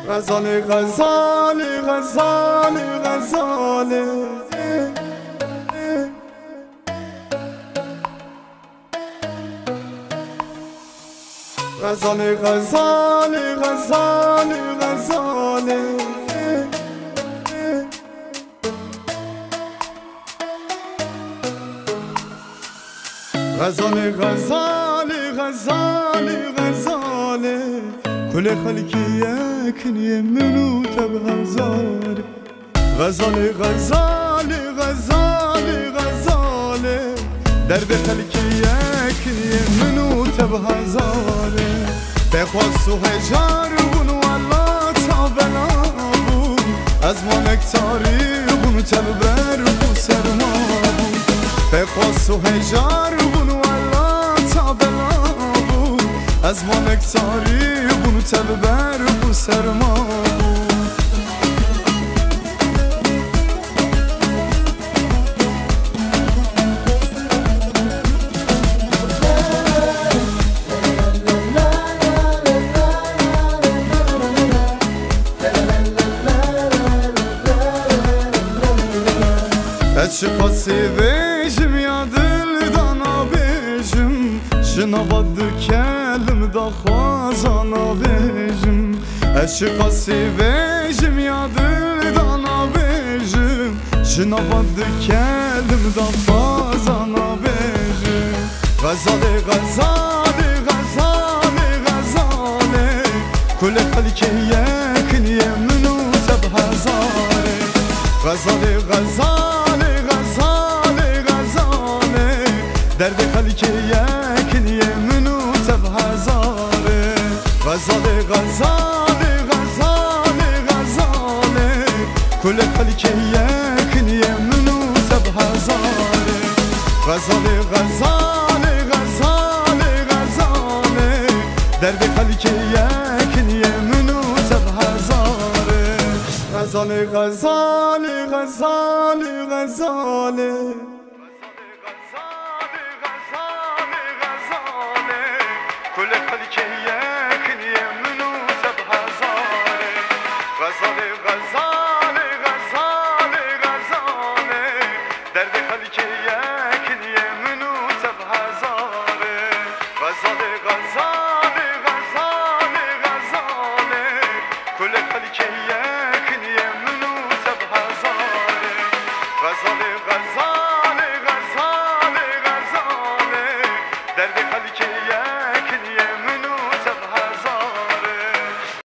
غزاله غزاله غزاله غزاله غزاله غزاله غزاله غزاله غزاله غزاله غزاله غزاله كل خلقي يكني منو تبهزار غزاله غزاله غزاله غزاله درد خلقي يكني منو تبهزار بخواست و هجار بون والله تا بلا بود از ما نکتاری بون تببر بو سرما بود بخواست و هجار بون والله تا بلا بود از ما نکتاری بون تببر بو سرما بود Çıkası vejim ya dildan abejim Jınavadı kelim da khazana vejim Çıkası vejim ya dildan abejim Jınavadı kelim da khazana vejim Gazale gazale gazale gazale Kule halke yakın yemnu tebhazare Gazale gazale درد خلقي يكن يمنو تبهزاره غزاله غزاله غزاله غزاله كل خلقي يكن يمنو تبهزاره غزاله غزاله غزاله غزاله درد خلقي يكن يمنو تبهزاره غزاله غزاله غزاله غزاله كل خلقي يكن يمنو